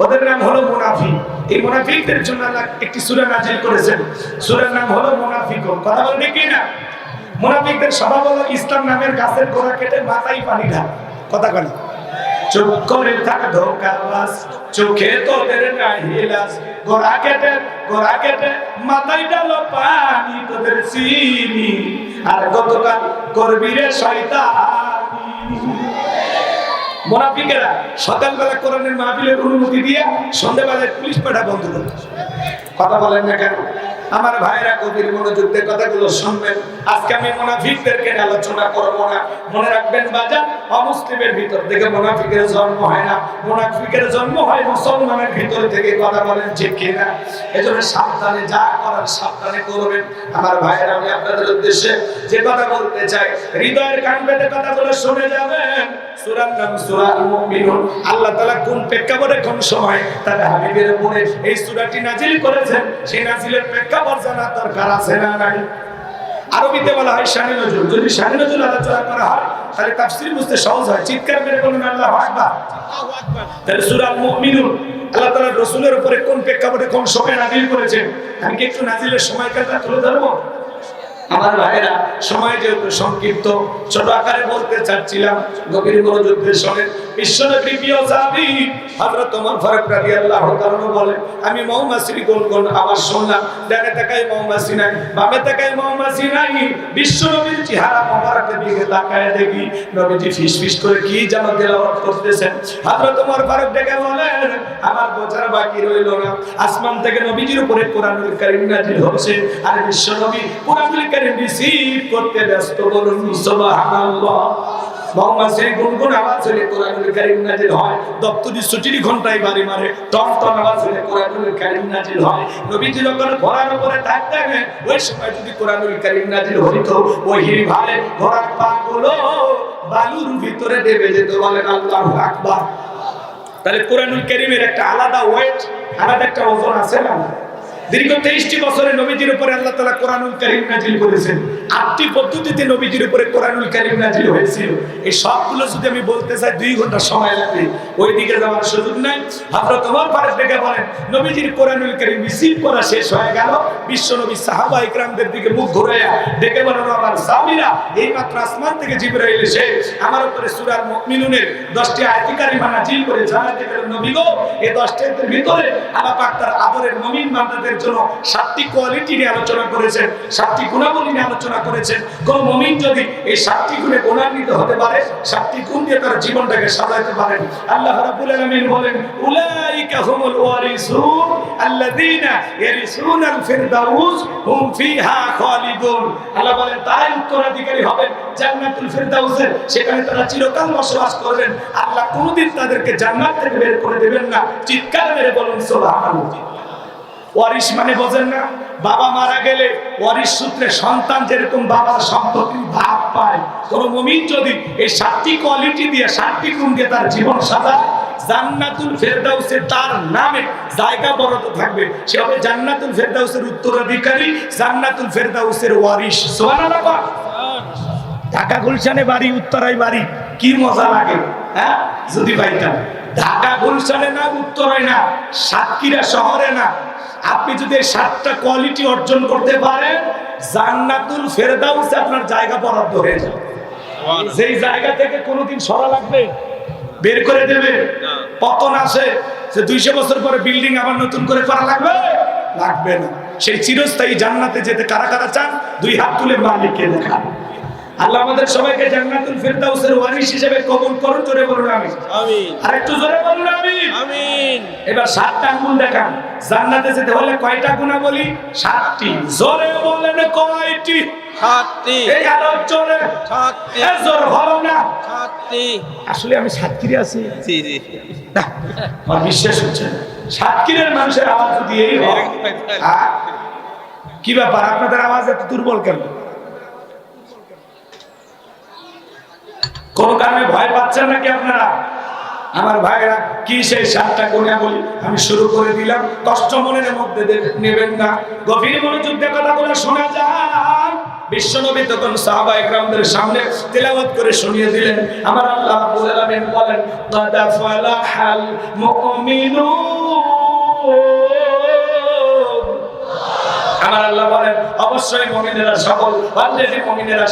ওদের নাম হলো মুনাফিক এই মুনাফিকদের জন্য আল্লাহ একটি সূরা নাযিল করেছেন সূরার নাম হলো মুনাফিকুন কথা বলেন কি না মুনাফিকদের স্বভাব হলো ইসলাম নামের গাছের গোড়া কেটে মাথায় পানি ঢাল কথা বলেন চুপ করে থাক ধোকাবাজ চোখে তোদের নাই হিলাস গোড়া কেটে মাথায় ডালো পানি তোদের চিনি আর গতকাল করবি রে শয়তানি মুনাফিকেরা সকালবেলা কোরআনের মাহফিলের অনুমতি দিয়ে সন্ধ্যাবেলায় পুলিশ পাঠা বন্ধ করে কথা বলেন না কেন আমার ভাইরা কবির মনোযোগ দিয়ে কথাগুলো শুনবেন আজকে আমি মুনাফিকদেরকে নিয়ে আলোচনা করব না মনে রাখবেন বাজার অমুসলিমের ভিতর থেকে মুনাফিকের জন্ম হয় না মুনাফিকের জন্ম হয় মুসলমানের ভিতর থেকে কথা বলেন ঠিক কিনা এজন্য সাবধানে যা করার সাবধানে করবেন আমার ভাইরা আমি আপনাদের উদ্দেশ্যে যে কথা বলতে চাই হৃদয়ের কান পেতে কথাগুলো শুনে যাবেন সূরার নাম সূরাল মুমিনুন আল্লাহ তাআলা কোন প্রেক্ষাপটে কোন সময় তার হাবিবের উপরে এই সূরাটি নাযিল করেছেন সেই নাযিলের প্রেক্ষাপট জানা দরকার আছে না নাই আরবিতে বলা হয় শানে নজুল যদি শানে নজুল আলোচনা করা হয় তাহলে তাফসীর বুঝতে সহজ হয় চিৎকার করে বলুন আল্লাহু আকবার তাহলে সূরাল মুমিনুন আল্লাহ তাআলা রাসূলের উপরে কোন প্রেক্ষাপটে কোন সময় নাযিল করেছেন আমি কি একটু নাযিলের সময়টা তুলে ধরবো আমার ভাইরা সময় যেহেতু সংক্ষিপ্ত ছোট আকারে বলতে চাচ্ছিলাম গভীর মনোযোগ দিয়ে শোনেন বিশ্বনবী প্রিয় সাহাবী হযরত ওমর ফারুক রাদিয়াল্লাহু তাআলা বলেন আমি মৌমাছির গুনগুন আওয়াজ শুনলাম ডানে তাকাই মৌমাছি নাই বামে তাকাই মৌমাছি নাই বিশ্বনবীর চেহারা মোবারকের দিকে তাকায় দেখি নবীজি ফিসফিস করে কি যেন তেলাওয়াত করতেছেন হযরত ওমর ফারুক ডেকে বলেন আমার বোঝার বাকি রইল না আসমান থেকে নবীজির উপরে কোরআনুল কারীম নাযিল হচ্ছে আর বিশ্বনবী কোরআনুল কারীম রিসিভ করতে ব্যস্ত বলুন সুবহানাল্লাহ মৌমাছির গুনগুন আওয়াজ হলে কোরআনুল কারীম নাযিল হয় দপ্তরি ছুটির ঘন্টায় বাড়ি মারে টন আওয়াজ হলে কোরআনুল কারীম নাযিল হয় নবীজি যখন ঘোড়ার উপরে থাকতেন ওই সময় যদি কোরআনুল কারীম নাযিল হতো ওহির ভারে ঘোড়ার পাগুলো বালুর ভিতরে ডেবে যেত বলেন আল্লাহু আকবার তাহলে কোরআনুল কারীমের একটা আলাদা ওয়েট আলাদা একটা ওজন আছে না দীর্ঘ 23টি বছরে নবীজির উপরে আল্লাহ তাআলা কোরআনুল কারীম নাযিল করেছেন 8টি পদ্ধতিতে নবীজির উপরে কোরআনুল কারীম নাযিল হয়েছিল এই সবগুলো যদি আমি বলতে চাই 2 ঘন্টা সময় লাগবে ওইদিকে যাওয়ার সুযোগ নাই হযরত ওমর ফারুক ডেকে বলেন নবীজির কোরআনুল কারীম রিসিভ করা শেষ হয়ে গেল বিশ্বনবী সাহাবা ইকরামদের দিকে মুখ ঘুরায়া ডেকে বলেন আমার সাহাবীরা এইমাত্র আসমান থেকে জিবরাইল এসে আমার উপরে সূরা মুমিনুনের 10টি আয়াত কারিমা নাযিল করে জানাতে গেলেন নবী গো এই 10টি আয়াতের ভিতরে আল্লাহ পাক তার আদরের মুমিন বান্দাদের জন্য 7টি কোয়ালিটি নিয়ে আলোচনা করেছেন 7টি গুণাবলী নিয়ে আলোচনা করেছেন। কোন মুমিন যদি এই 7টি গুণে গুণান্বিত হতে পারে, 7টি গুণ দিয়ে তার জীবনটাকে সাজাতে পারেন, আল্লাহ রাব্বুল আলামিন বলেন উলাইকা হুমুল ওয়ারিসুন আল্লাযীনা ইয়ারিসুনাল ফিরদাউস হুম ফিহা খালিদুন। আল্লাহ বলেন তাই উত্তরাধিকারী হবেন জান্নাতুল ফিরদাউসের, সেখানে তারা চিরকাল বসবাস করবেন। আল্লাহ কোনদিন তাদেরকে জান্নাত থেকে বের করে দেবেন না। চিৎকার মেরে বলুন সুবহানাল্লাহ। ওয়ারিশ মানে বোঝেন না? বাবা মারা গেলে ওয়ারিশ সূত্রে সন্তান যেরকম বাবার সম্পত্তির ভাগ পায়, কোন মুমিন যদি এই 7টি কোয়ালিটি দিয়ে 7টি গুণ দিয়ে তার জীবন সাজায়, জান্নাতুল ফেরদাউসে তার নামে জায়গা বরাদ্দ থাকবে। সে হবে জান্নাতুল ফেরদাউসের উত্তরাধিকারী, জান্নাতুল ফেরদাউসের ওয়ারিশ। সুবহানাল্লাহ। ঢাকা গুলশানে বাড়ি, উত্তরায় বাড়ি, কি মজা লাগে হ্যাঁ যদি পাইতাম। ঢাকা গুলশানে না, উত্তরায় না, সাতক্ষীরা শহরে না, আপনি যদি এই 7টা কোয়ালিটি অর্জন করতে পারেন, জান্নাতুল ফেরদাউসে আপনার জায়গা বরাদ্দ হয়ে যাবে। যেই জায়গা থেকে কোনোদিন সরা লাগবে বের করে দেবে, পতন আসে, যে 200 বছর পরে বিল্ডিং আবার নতুন করে করা লাগবে, লাগবে না। সেই চিরস্থায়ী জান্নাতে যেতে কারা কারা চান? 2 হাত তুলে মালিককে দেখান। আল্লাহ আমাদের সবাইকে জান্নাতুল ফিরদাউসের ওয়ারিশ হিসেবে কবুল করুন। জোরে বলুন আমিন। আমিন। আরেকটু জোরে বলুন আমিন। আমিন। এবার 7টা গুণ দেখান। জান্নাতে যেতে হলে কয়টা গুণা বলি? 7টি। জোরে বলেন কয়টি? 7টি। এই আলোর জোরে 7টি। এ জোর হলো না? 7টি। আসলে আমি সাতক্ষীরা আছি। জি জি। আমার বিশ্বাস হচ্ছে না। সাতক্ষীরার মানুষের আওয়াজ যদি এই হয়, কি ব্যাপার আপনাদের আওয়াজ এত দুর্বল কেন? কোন কারণে ভয় পাচ্ছেন নাকি আপনারা? আমার ভাইরা কি সেই 7টা গুণা বলি আমি শুরু করে দিলাম, কষ্ট মনের মধ্যে নেবেন না, গভীর মনোযোগ দিয়ে কথাগুলো শোনা যান। বিশ্বনবী তখন সাহাবায়ে কেরামদের সামনে তেলাওয়াত করে শুনিয়ে দিলেন। আমার আল্লাহ রাব্বুল আলামিন বলেন কাদ ফালাহাল মুমিনুন। আমার আল্লাহ বলেন অবশ্যই মুমিনেরা সফল, অলরেডি মুমিনেরা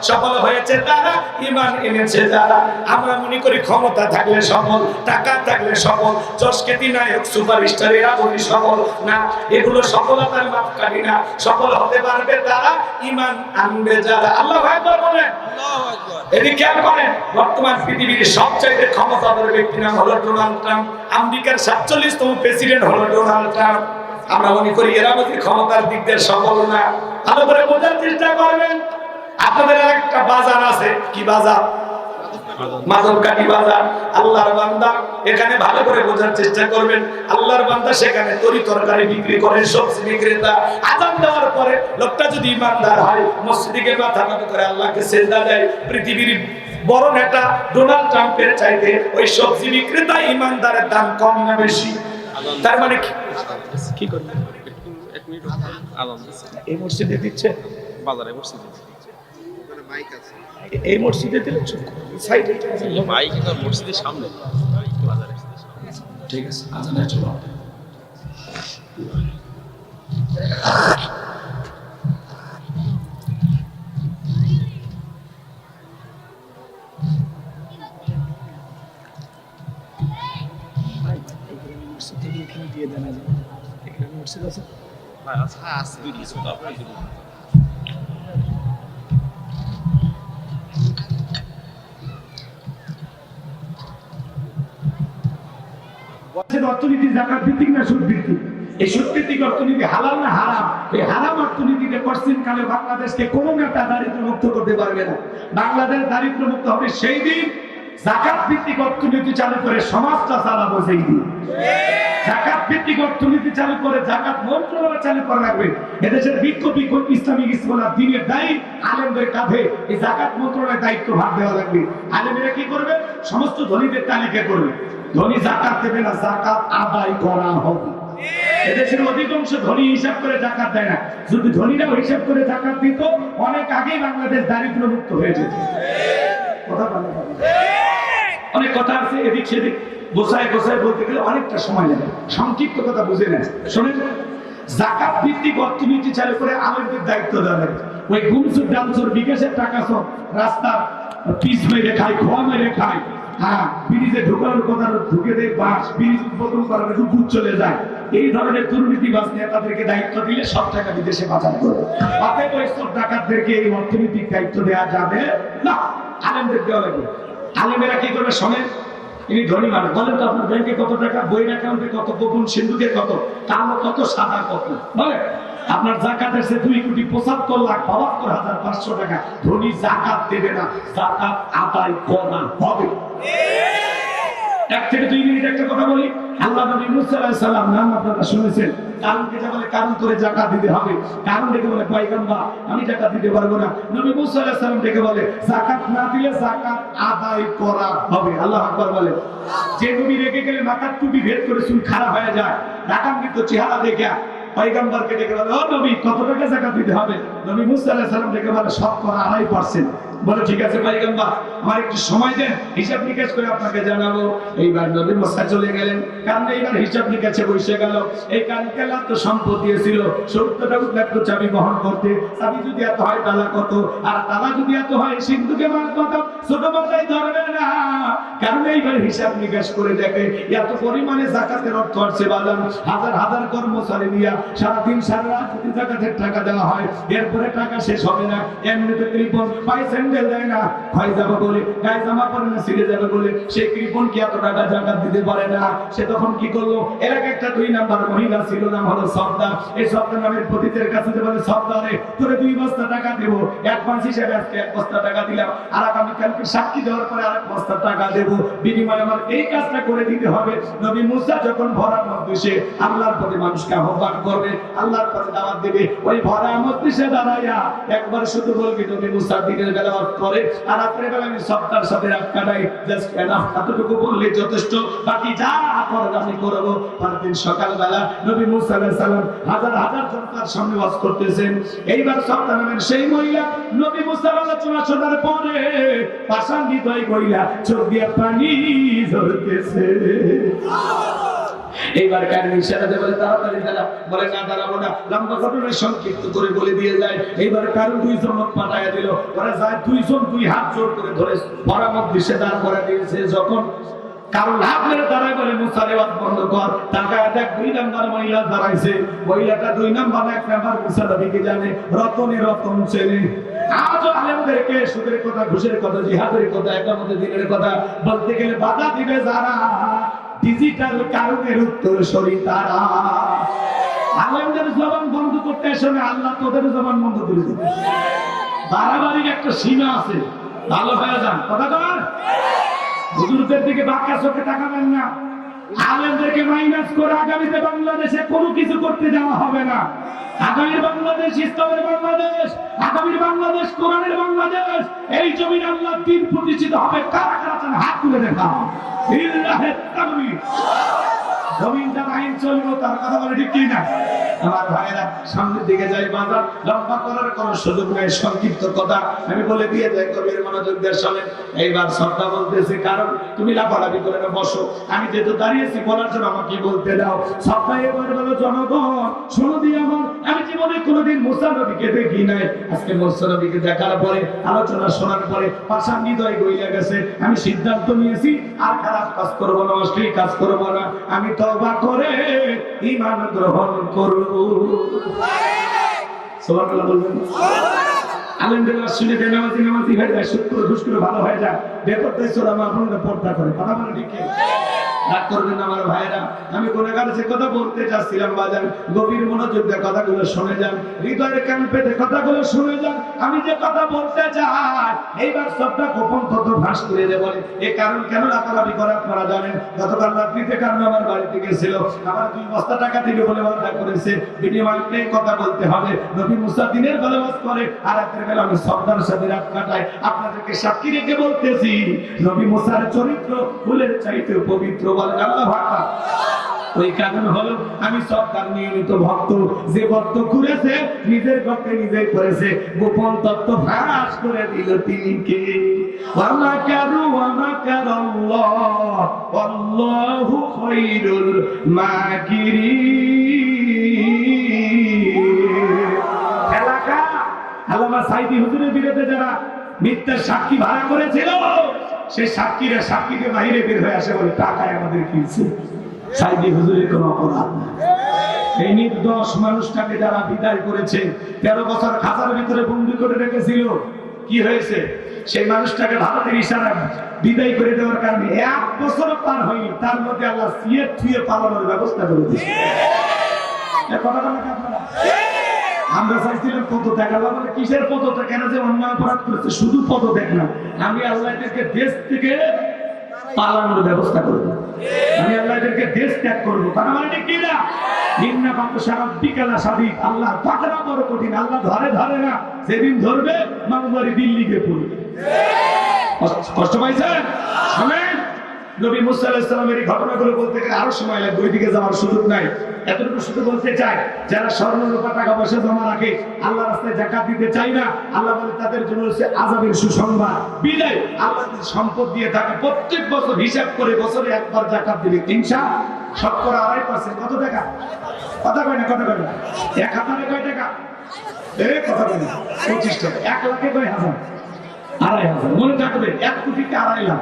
সফল হয়েছে তারা, ঈমান এনেছে যারা। আমরা মনে করি ক্ষমতা থাকলে সফল, টাকা থাকলে সফল, যশকেতি নায়ক সুপারস্টার এরা বলি সফল না, এগুলো সফলতার মাপকাঠি না। সফল হতে পারবে তারা, ঈমান আনবে যারা। আল্লাহু আকবার বলেন। আল্লাহু আকবার। এদিকে খেয়াল করেন, বর্তমান পৃথিবীর সবচেয়ে ক্ষমতাধর ব্যক্তির নাম হলো ডোনাল্ড ট্রাম্প। আমেরিকার 47তম প্রেসিডেন্ট হলো ডোনাল্ড ট্রাম্প। আমরা মনে করি এরা বুঝি ক্ষমতার দিক দিয়ে সফল না। ভালো করে বোঝার চেষ্টা করবেন। আপনাদের একটা বাজার আছে, কি বাজার? মাদককাঠি বাজার। আল্লাহর বান্দা এখানে ভালো করে বোঝার চেষ্টা করবেন। আল্লাহর বান্দা সেখানে তরি তরকারি বিক্রি করে, সবজি বিক্রেতা। আযান দেওয়ার পরে লোকটা যদি ইমানদার হয়, মসজিদে গিয়ে মাথা নত করে আল্লাহকে সিজদা দেয়, পৃথিবীর বড় নেতা ডোনাল্ড ট্রাম্পের চাইতে ওই সবজি বিক্রেতা ইমানদারের দাম কম না বেশি? তার মানে কি করবে? এক মিনিট আযান দিচ্ছে, এই মসজিদে দিচ্ছে, বাজারে মসজিদে ওখানে মাইক আছে, এই মসজিদে দিলে সাইডে মাইক তো মসজিদের সামনে, বাজারে। ঠিক আছে, আযানে চলো। দিয়ে দেন এখানে মসজিদ আছে, আছে দুই কিছু তো আপনার অর্থনীতি জাকাত ভিত্তিক না সুদ ভিত্তিক? এই সুদ ভিত্তিক অর্থনীতি হালাল না হারাম? এই হারাম অর্থনীতিতে পশ্চিম কালে বাংলাদেশকে কোনো নেতা দারিদ্র মুক্ত করতে পারবে না। বাংলাদেশ দারিদ্র মুক্ত হবে সেই দিন জাকাত ভিত্তিক অর্থনীতি চালু করে সমাজটা চালাবো সেই দিন। জাকাত ভিত্তিক অর্থনীতি চালু করে জাকাত মন্ত্রণালয় চালু করা লাগবে। এদেশের বিক্ষোভী ইসলামিক স্কলার দিনের দায়ী আলেমদের কাঁধে এই জাকাত মন্ত্রণালয়ের দায়িত্ব ভাগ দেওয়া লাগবে। আলেমেরা কি করবে? সমস্ত ধনীদের তালিকা করবে, ধনী জাকাত দেবে না, জাকাত আদায় করা হবে। এদেশের অধিকাংশ ধনী হিসাব করে জাকাত দেয় না। যদি ধনীরাও হিসাব করে জাকাত দিত, অনেক আগেই বাংলাদেশ দারিদ্র মুক্ত হয়ে যেত। কথা বলে অনেক কথা আছে, এদিক সেদিক গোছায় গোছায় বলতে গেলে অনেকটা সময় লাগে, সংক্ষিপ্ত কথা বুঝে নেন। শোনেন, জাকাত ভিত্তিক অর্থনীতি চালু করে আলেমদের দায়িত্ব দেওয়া লাগে। ওই গুমসুর ডালসুর বিকাশের টাকা সব রাস্তা পিস মেরে খায়, খোয়া মেরে খায়, হ্যাঁ ব্রিজে ঢোকানোর কথা ঢুকে দেয় বাস, ব্রিজ উদ্বোধন করার একটু দুধ চলে যায়। এই ধরনের দুর্নীতিবাজ নেতাদেরকে দায়িত্ব দিলে সব টাকা বিদেশে পাচার করবে। অতএব ওই সব ডাকাতদেরকে এই অর্থনৈতিক দায়িত্ব দেওয়া যাবে না, আলেমদের দেওয়া লাগবে। আলেমেরা কি করবে শোনেন, ইনি ধনী মানুষ, বলেন তো আপনার ব্যাংকে কত টাকা, বইয়ের অ্যাকাউন্টে কত, গোপন সিন্ধুকে কত, কালো কত, সাদা কত, বলেন। আপনার জাকাত এসে 2,75,72,500 টাকা। ধনী জাকাত দেবে না, জাকাত আদায় করা হবে। 1 থেকে 2 মিনিট একটা কথা বলি। আল্লাহ নবী মুসা আলাইহিস সালাম নাম আপনারা শুনেছেন। কারণ কে বলে কারণ করে জাকাত দিতে হবে, কারণ ডেকে বলে পয়গম্বর আমি জাকাত দিতে পারবো না। নবী মুসা আলাইহিস সালাম ডেকে বলে জাকাত না দিলে জাকাত আদায় করা হবে। আল্লাহু আকবার বলে। যে নবী রেগে গেলে মাথার টুপি ভেদ করে চুল খারাপ হয়ে যায়, রাগান্বিত চেহারা দেখে পয়গম্বরকে ডেকে বলে ও নবী কত টাকা জাকাত দিতে হবে? নবী মুসা আলাইহিস সালাম ডেকে বলে 2.5%। বলে ঠিক আছে পয়গম্বর আমার একটু সময় দেন, হিসাব নিকাশ করে আপনাকে জানাবো। এইবার নবী মুসা চলে গেলেন, কারণ এইবার হিসাব নিকাশে বসে গেল। এই কানকেলা তো সম্পদ দিয়েছিল 70টা উদ্লাক্ষ চাবি বহন করতে। চাবি যদি এত হয় তালা কত, আর তালা যদি এত হয় সিন্ধুকে মাল কত, ছোট মাথায় ধরবে না। কারণ এইবার হিসাব নিকাশ করে দেখে এত পরিমাণে জাকাতের অর্থ আসছে বাজান, হাজার হাজার কর্মচারী দিয়া সারাদিন সারা রাত যদি জাকাতের টাকা দেওয়া হয়, এরপরে টাকা শেষ হবে না। এমনিতে কৃপণ পাই স্যান্ডেল দেয় না, ক্ষয় যাবে বলে, গায়ে জামা পরে না ছিঁড়ে যাবে বলে, সেই কৃপণ কি এত টাকা জাকাত দিতে পারে না। সে তখন কি করলো, এলাকা একটা 2 নাম্বার মহিলা ছিল, নাম হলো সবদা। এই সবদা নামের পতিতের কাছে বলে সবদারে তোরে 2 বস্তা টাকা দেবো, অ্যাডভান্স হিসেবে আজকে 1 বস্তা টাকা দিলাম, আর আগামীকালকে সাক্ষী দেওয়ার পরে আর 1 বস্তা টাকা দেবো, বিনিময়ে আমার এই কাজটা করে দিতে হবে। নবী মুসা যখন ভরা মজলিসে আল্লাহর প্রতি মানুষকে আহ্বান করবে, আল্লাহর পথে দাওয়াত দেবে, ওই ভরা মজলিসে দাঁড়াইয়া একবার শুধু বলবি নবী মুসা দিনের বেলা ওয়াজ করে আর রাতের বেলা আমি সবটার সাথে রাত কাটাই, জাস্ট এনাফ, এতটুকু বললে যথেষ্ট, বাকি যা করার আমি করব। পরদিন সকালবেলা নবী মুসা আলাইহিস সালাম হাজার হাজার জনতার সামনে ওয়াজ করতেছেন। এইবার সবটা নামের সেই মহিলা নবী মুসার আলোচনা শোনার পরে পাষাণ হৃদয় কইলা চোখ দিয়া পানি ঝরতেছে। এইবার কারণ ইশারাতে বলে তাড়াতাড়ি দাঁড়া, বলে না দাঁড়াবো না, লম্বা ঘটনা সংক্ষিপ্ত করে বলে দিয়ে যায়। এইবার কারণ 2 জন লোক পাঠাইয়া দিল, ওরা যায় 2 জন 2 হাত জোর করে ধরে বরাবর দিশে দাঁড় করে দিয়েছে। যখন কারণ লাভ মেরে দাঁড়ায় বলে মুসারে ওয়াজ বন্ধ কর, টাকা দেখ 2 নাম্বার মহিলা দাঁড়াইছে, মহিলাটা 2 নাম্বার 1 নাম্বার মুসা নবীকে জানে, রতনে রতন চেনে। আজও আলেমদেরকে সুদের কথা, ঘুষের কথা, জিহাদের কথা, একামতে দিনের কথা বলতে গেলে বাধা দিবে যারা, ডিজিটাল কারণের উত্তরসূরি তারা। আলেমদের জবান বন্ধ করতে আসে না, আল্লাহ তোদের জবান বন্ধ করে দিবে। বাড়াবাড়ির একটা সীমা আছে, ভালো হয়ে যান কথা কর। হুজুরদের দিকে বাঁকা চোখে তাকাবেন না। আলেমদেরকে মাইনাস করে আগামীতে বাংলাদেশে কোনো কিছু করতে দেওয়া হবে না। আগামীর বাংলাদেশ ইসলামের বাংলাদেশ, আগামীর বাংলাদেশ কোরআনের বাংলাদেশ। এই জমিন আল্লাহর দ্বীন প্রতিষ্ঠিত হবে। কারা কারা চান হাত তুলে দেখাও। ইল্লাহি তাকবীর। জমিন যার আইন চলবে তার কথা বলে ঠিক কি না? আমার ভাইরা সামনের দিকে যাই, বাজার লম্বা করার কোনো সুযোগ নাই, সংক্ষিপ্ত কথা আমি বলে দিয়ে যাই, কবির মনোযোগ দিয়ে শোনেন। এইবার সবটা বলতেছি, কারণ তুমি লাফালাফি করে না, বসো, আমি যেহেতু দাঁড়িয়েছি বলার জন্য আমাকে বলতে দাও। সবটা এবার বলো জনগণ শোনো দিয়ে আমার, আমি জীবনে কোনোদিন মুসা নবীকে দেখি নাই, আজকে মুসা নবীকে দেখার পরে, আলোচনা শোনার পরে পাষাণ হৃদয় গইলা গেছে। আমি সিদ্ধান্ত নিয়েছি আর খারাপ কাজ করবো না, অশ্লীল কাজ করবো না, আমি তওবা করে ঈমান গ্রহণ করব। সুবহানাল্লাহ বলবেন। আলহামদুলিল্লাহ শুনে নামাজি হয়ে যায়, শুক্র দুষ্কর ভালো হয়ে যায়, বেপরদায় চোরা মা আপনারা পর্দা করে, কথা বলে ঠিক রাগ করবেন না আমার ভাইরা। আমি গুনাহগার যে কথা বলতে চাচ্ছিলাম বাজান, গভীর মনোযোগ দিয়ে কথাগুলো শুনে যান, হৃদয়ের কান পেতে কথাগুলো শুনে যান। আমি যে কথা বলতে চাই এইবার সবটা গোপন তথ্য ফাঁস করে দেব। এই কারণ কেন লাফালাফি করে আপনারা জানেন। গতকাল রাত্রিতে কারণ আমার বাড়িতে গেছিল, আমার 2 বস্তা টাকা দিবে বলে ওয়াদা করেছে, বিনিময়ে কথা বলতে হবে। নবী মুসা দিনের বেলা ওয়াজ করে আর রাতের বেলা আমি সবদার সাথে রাত কাটাই। আপনাদেরকে সাক্ষী রেখে বলতেছি, নবী মুসার চরিত্র ফুলের চাইতে পবিত্র, বলেন আল্লাহু আকবার। ওই কারণ হলো আমি সবদার নিয়মিত ভক্ত, যে ভক্ত ঘুরেছে নিজের ভক্তে নিজেই করেছে, গোপন তত্ত্ব ফাঁস করে দিল তিনি কে? ওয়ামা কারু ওয়ামা কারাল্লাহ আল্লাহু খায়রুল মাকিরিন। এলাকা আল্লামা সাইদি হুজুরের বিরুদ্ধে যারা মিথ্যা সাক্ষী ভাড়া করেছিল, সেই সাক্ষীরা সাক্ষীকে বাইরে বের হয়ে আসে বলে টাকায় আমাদের কিনছে। সাইদি হুজুরের কোনো অপরাধ না। এই নির্দোষ মানুষটাকে যারা বিদায় করেছে, 13 বছর খাঁচার ভিতরে বন্দী করে রেখেছিল, কি হয়েছে? সেই মানুষটাকে ভারতের ইশারায় বিদায় করে দেওয়ার কারণে 1 বছর পার হয়নি, তার মধ্যে আল্লাহ সিয়ে থুয়ে পালানোর ব্যবস্থা করে দিয়েছে। কথা বলেন আপনারা? আমরা চাইছিলাম পদত্যাগ, আল্লাহ বলে কিসের পদত্যাগ? কেন যে অন্যায় অপরাধ করেছে শুধু পদত্যাগ না, আমি আল্লাহদেরকে দেশ থেকে পালানোর ব্যবস্থা করব। আমি আল্লাহদেরকে দেশ ত্যাগ করবো। কথা মানে ঠিক কিনা? নিম্না পান্ত সারা বিকেলা সাদি আল্লাহ পাকড়া বড় কঠিন, আল্লাহ ধরে ধরে না, সেদিন ধরবে মামুবাড়ি দিল্লিকে পড়বে। কষ্ট পাইছেন? শুনেন, নবী মুসা আলাইহিস সালামের এই ঘটনাগুলো বলতে গেলে আরো সময় লাগবে, ওইদিকে যাওয়ার সুযোগ নাই। এতটুকু শুধু বলতে চাই, যারা স্বর্ণ রূপা টাকা পয়সা জমা রাখে, আল্লাহ রাস্তায় যাকাত দিতে চায় না, আল্লাহ বলে তাদের জন্য হচ্ছে আযাবের সুসংবাদ। বিদায় আল্লাহ যদি সম্পদ দিয়ে থাকে, প্রত্যেক বছর হিসাব করে বছরে একবার যাকাত দিবে, ইনশাআল্লাহ শতকরা 2.5%। কত টাকা? কথা কয় না, কথা কয় না। 1000-এ কয় টাকা? কথা কয় না, 25 টাকা। 1 লাখে কয় হাজার? 2.5 মনে থাকবে, 1 কোটিতে 2.5 লাখ।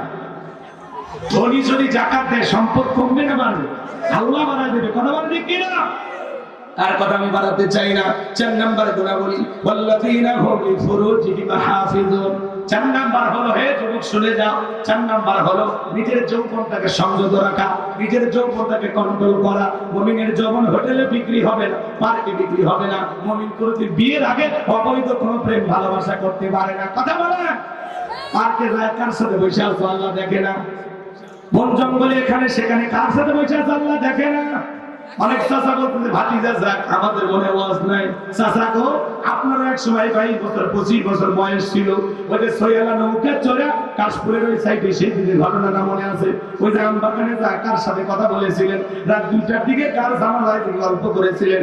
ধনী যদি যাকাত দেয়, সম্পদ কমবে না বাড়বে? আল্লাহ বাড়ায় দেবে। কথা বলে ঠিক কিনা? আর কথা আমি বাড়াতে চাই না। 4 নম্বরে গুণাবলী, ওয়াল্লাযীনা হুম লিফুরুজিহিম হাফিজুন। 4 নাম্বার হলো, হে যুবক শুনে যাও, 4 নাম্বার হলো নিজের যৌবনটাকে সংযত রাখা, নিজের যৌবনটাকে কন্ট্রোল করা। মুমিনের যৌবন হোটেলে বিক্রি হবে না, পার্কে বিক্রি হবে না। মুমিন কোনদিন বিয়ের আগে অবৈধ কোনো প্রেম ভালোবাসা করতে পারে না। কথা বলেন? পার্কে যায় কার সাথে বসে আছো আল্লাহ দেখে না? বন জঙ্গলে এখানে সেখানে কার সাথে বসে আছে আল্লাহ দেখে না? অনেক চাচা বলতে ভাতিজা যাক, আমাদের মনে ওয়াজ নাই। চাচা গো, আপনারা এক সময় 22 বছর 25 বছর বয়স ছিল, ওই যে সৈয়ালা নৌকা চড়ে কাশপুরের ওই সাইডে সেই দিনের ঘটনাটা মনে আছে? ওই যে আমবাগানে যা কার সাথে কথা বলেছিলেন, রাত 2টার দিকে কার জানালায় গল্প করেছিলেন,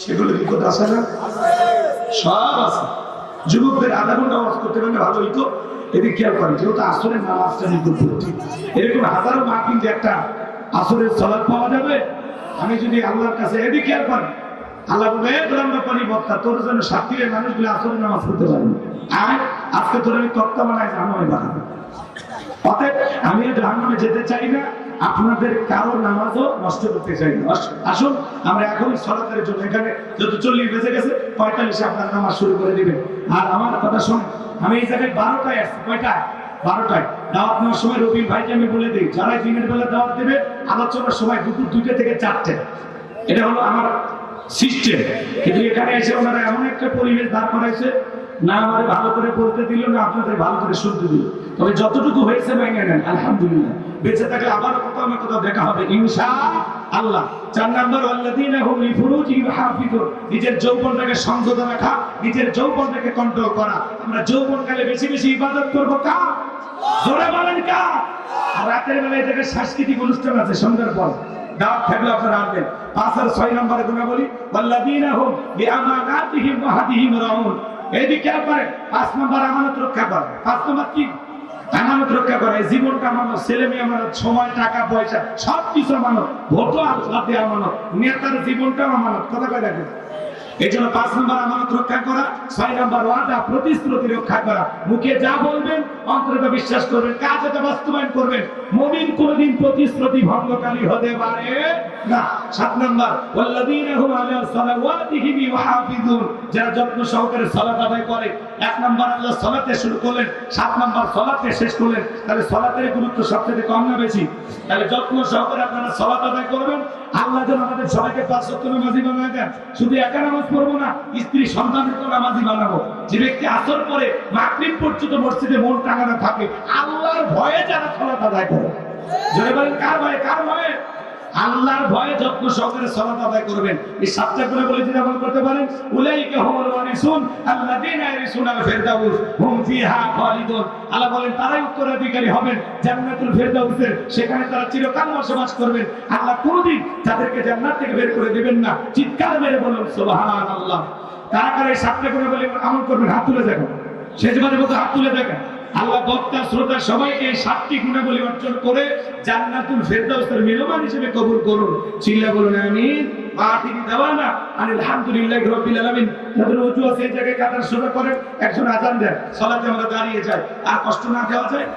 সেগুলো কি কথা আছে না? সব আছে। যুবকদের আধা ঘন্টা ওয়াজ করতে পারলে ভালো হইতো। এদিকে খেয়াল করেন, যেহেতু আসরের নামাজটা নিকটবর্তী, এরকম হাজারো মাহফিল যে একটা আসরের সালাত পাওয়া যাবে। আমি যদি আল্লাহর কাছে, এদিকে খেয়াল করেন, আল্লাহ বলবে পরিবর্তা তোর জন্য সাক্ষীর মানুষগুলো আসরের নামাজ পড়তে পারেনি, আর আজকে তোর আমি তক্তা বানাই জাহান্নামে বানাবো। অতএব আমিও জাহান্নামে যেতে চাই না, আপনাদের কারো নামাজও নষ্ট করতে চাই না। আসুন আমরা এখনই সালাতের জন্য, এখানে যত 40 বেজে গেছে, 45 আপনার নামাজ শুরু করে দিবেন। আর আমার কথা শুন, আমি এই জায়গায় 12টায় আসছি। কয়টায়? 12টায়। দাওয়াত নেওয়ার সময় রবির ভাইকে আমি বলে দিই, যারা দিনের বেলা দাওয়াত দেবে, আলোচনার সময় দুপুর 2টা থেকে 4টে। এটা হলো আমার সিস্টেম। কিন্তু এখানে এসে ওনারা এমন একটা পরিবেশ দাঁড় করাইছে, না আমাদের ভালো করে বলতে দিল, না আপনাদের ভালো করে শুনতে দিল। তবে যতটুকু হয়েছে মেনে নেন, আলহামদুলিল্লাহ। বেঁচে থাকলে আবার কোথাও না কোথাও দেখা হবে ইনশাআল্লাহ। 4 নম্বর, ওয়াল্লাযীনা হুম লিফুরুজিহিম হাফিজুন। নিজের যৌবনটাকে সংযত রাখা, নিজের যৌবনটাকে কন্ট্রোল করা। আমরা যৌবনকালে বেশি বেশি ইবাদত করবো কার? জোরে বলেন কার? আর রাতের বেলায় থেকে সাংস্কৃতিক অনুষ্ঠান আছে সন্ধ্যার পর, দাওয়াত থাকলে আপনারা আসবেন। 5 আর 6 নম্বরে গুণাবলী, ওয়াল্লাযীনা হুম বিআমানাতিহিম ওয়া আহদিহিম রাউন। এদিকে আপনার 5 নম্বর আমানত রক্ষা করে। 5 নম্বর কি? আমানত রক্ষা করে। জীবনটা আমানত, ছেলে মেয়ে আমানত, সময় টাকা পয়সা সবকিছু আমানত, ভোটও আল্লাহতে আমানত, নেতার জীবনটাও আমানত। কথা কয় দেখেন। এই জন্য 5 নম্বর আমানত রক্ষা করা, 6 নম্বর ওয়াদা প্রতিশ্রুতি রক্ষা করা। মুখে যা বলবেন অন্তরে বিশ্বাস করবেন, কাজে তা বাস্তবায়ন করবেন। মুমিন কোনদিন প্রতিশ্রুতি ভঙ্গকারী হতে পারে না। 7 নম্বর, ওয়াল্লাযীনা হুম আলা সালাওয়াতিহিম ইউহাফিজুন। যারা যত্ন সহকারে সালাত আদায় করে। 1 নম্বর আল্লাহ সালাতে শুরু করলেন, 7 নম্বর সালাতে শেষ করলেন। তাহলে সালাতের গুরুত্ব সবচেয়ে কম না বেশি? তাহলে যত্ন সহকারে আপনারা সালাত আদায় করবেন। আল্লাহ যেন আমাদের সবাইকে 5 ওয়াক্ত নামাজি বানায় দেন। শুধু একা নামাজ পড়বো না, স্ত্রী সন্তানকে নামাজি বানাবো। যে ব্যক্তি আসর পরে মাগরিব পর্যন্ত মসজিদে মন টাঙানো থাকে, আল্লাহর ভয়ে যারা সালাত আদায় করে, জোরে বলেন কার ভয়ে? কার ভয়ে? আল্লাহর ভয়ে যত্ন সহকারে সালাত আদায় করবেন। এই 7টা করে বলে যদি আমল করতে পারেন, উলাইকা হুমুল ওয়ারিসুন আল্লাযীনা ইয়ারিসুনাল ফিরদাউস হুম ফিহা খালিদুন। আল্লাহ বলেন তারাই উত্তরাধিকারী হবেন জান্নাতুল ফিরদাউসের, সেখানে তারা চিরকাল বসবাস করবেন। আল্লাহ কোনদিন তাদেরকে জান্নাত থেকে বের করে দিবেন না। চিৎকার মেরে বলুন সুবহানাল্লাহ। কারা কারা এই 7টা করে বলে আমল করবেন? হাত তুলে দেখো। শেষবারের মতো হাত তুলে দেখেন। আল্লাহ বক্তা শ্রোতা সবাইকে এই 7টি গুণাবলী অর্জন করে জান্নাতুল ফেরদাউসের মেহমান হিসেবে কবুল করুন। চিল্লা বলুন আমিন। ওয়া আখিরি দাওয়ানা আনিল হামদুলিল্লাহি রাব্বিল আলামিন। যাদের ওযু আছে এই জায়গায় কাতার সোজা করেন, একজন আযান দেন, সালাতে আমরা দাঁড়িয়ে যাই, আর কষ্ট না দেওয়া যায়।